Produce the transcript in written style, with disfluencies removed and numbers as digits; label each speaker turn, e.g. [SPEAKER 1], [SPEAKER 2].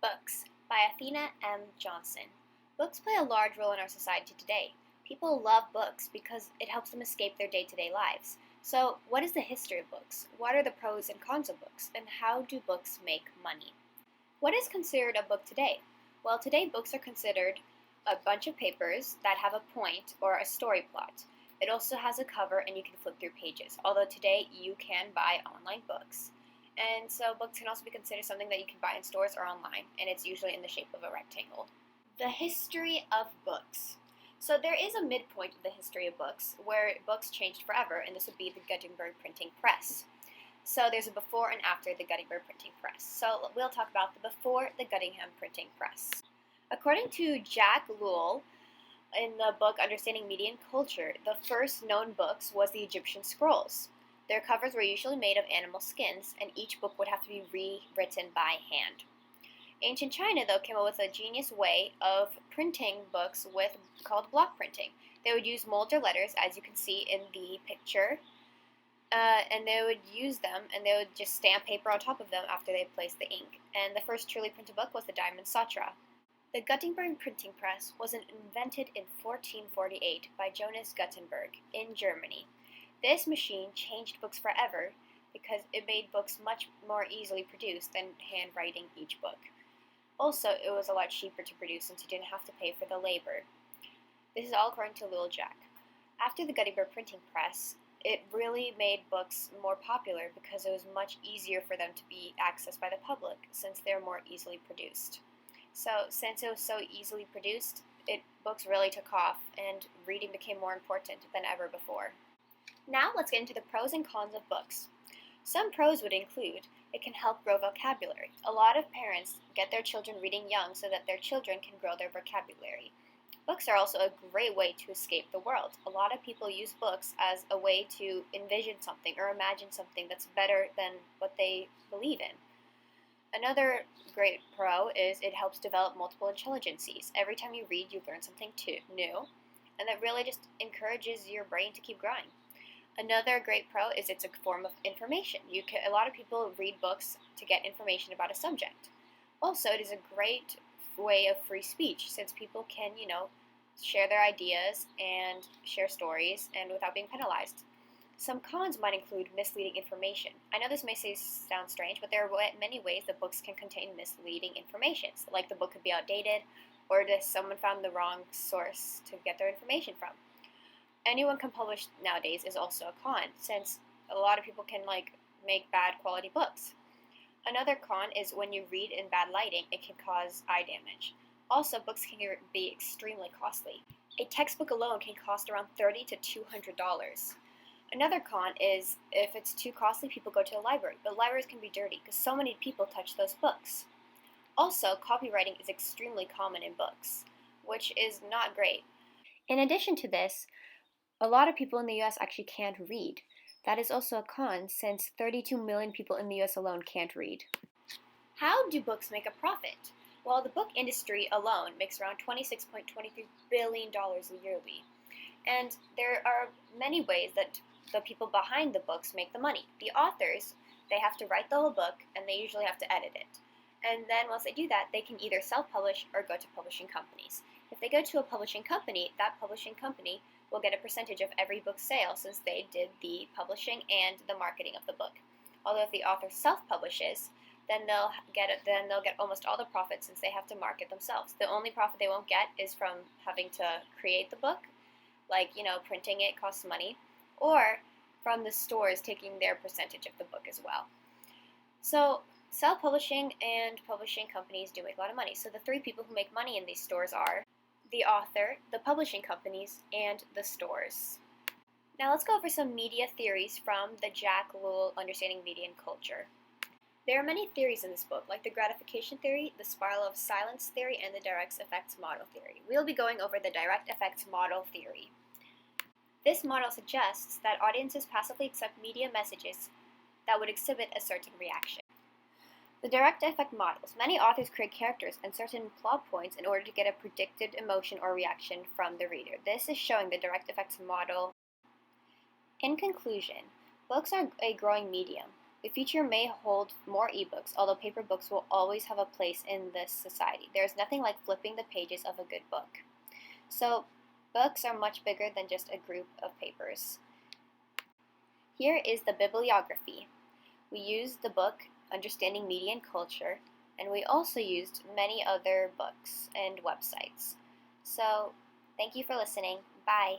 [SPEAKER 1] Books by Athena M. Johnson. Books play a large role in our society today. People love books because it helps them escape their day-to-day lives. So, what is the history of books? What are the pros and cons of books? And how do books make money? What is considered a book today? Well, today books are considered a bunch of papers that have a point or a story plot. It also has a cover and you can flip through pages, although today you can buy online books. And so books can also be considered something that you can buy in stores or online, and it's usually in the shape of a rectangle. The history of books. So there is a midpoint of the history of books where books changed forever, and this would be the Gutenberg printing press. So there's a before and after the Gutenberg printing press. So we'll talk about the before the Gutenberg printing press. According to Jack Lowell, in the book Understanding Media and Culture, the first known books was the Egyptian scrolls. Their covers were usually made of animal skins, and each book would have to be rewritten by hand. Ancient China, though, came up with a genius way of printing books called block printing. They would use molds or letters, as you can see in the picture, and they would use them, and they would just stamp paper on top of them after they placed the ink. And the first truly printed book was the Diamond Sutra. The Gutenberg printing press was invented in 1448 by Johannes Gutenberg in Germany. This machine changed books forever because it made books much more easily produced than handwriting each book. Also, it was a lot cheaper to produce since you didn't have to pay for the labor. This is all according to Lil Jack. After the Gutenberg printing press, it really made books more popular because it was much easier for them to be accessed by the public since they're more easily produced. So, since it was so easily produced, books really took off and reading became more important than ever before. Now let's get into the pros and cons of books. Some pros would include it can help grow vocabulary. A lot of parents get their children reading young so that their children can grow their vocabulary. Books are also a great way to escape the world. A lot of people use books as a way to envision something or imagine something that's better than what they believe in. Another great pro is it helps develop multiple intelligences. Every time you read, you learn something new, and that really just encourages your brain to keep growing. Another great pro is it's a form of information. A lot of people read books to get information about a subject. Also, it is a great way of free speech since people can, share their ideas and share stories and without being penalized. Some cons might include misleading information. I know this may sound strange, but there are many ways that books can contain misleading information. So, like the book could be outdated, or someone found the wrong source to get their information from. Anyone can publish nowadays is also a con, since a lot of people can make bad quality books. Another con is when you read in bad lighting, it can cause eye damage. Also, books can be extremely costly. A textbook alone can cost around $30 to $200. Another con is if it's too costly, people go to a library, but libraries can be dirty because so many people touch those books. Also, copywriting is extremely common in books, which is not great. In addition to this, a lot of people in the US actually can't read. That is also a con since 32 million people in the US alone can't read. How do books make a profit? Well, the book industry alone makes around $26.23 billion yearly. And there are many ways that the people behind the books make the money. The authors, they have to write the whole book and they usually have to edit it. And then once they do that, they can either self-publish or go to publishing companies. If they go to a publishing company, that publishing company will get a percentage of every book sale since they did the publishing and the marketing of the book. Although if the author self-publishes, then they'll get almost all the profit since they have to market themselves. The only profit they won't get is from having to create the book, printing it costs money, or from the stores taking their percentage of the book as well. So self-publishing and publishing companies do make a lot of money. So the three people who make money in these stores are the author, the publishing companies, and the stores. Now let's go over some media theories from the Jack Lowell Understanding Media and Culture. There are many theories in this book, like the gratification theory, the spiral of silence theory, and the direct effects model theory. We'll be going over the direct effects model theory. This model suggests that audiences passively accept media messages that would exhibit a certain reaction. The direct effect models. Many authors create characters and certain plot points in order to get a predicted emotion or reaction from the reader. This is showing the direct effects model. In conclusion, books are a growing medium. The future may hold more ebooks, although paper books will always have a place in this society. There is nothing like flipping the pages of a good book. So, books are much bigger than just a group of papers. Here is the bibliography. We used the book Understanding Media and Culture, and we also used many other books and websites. So, thank you for listening. Bye.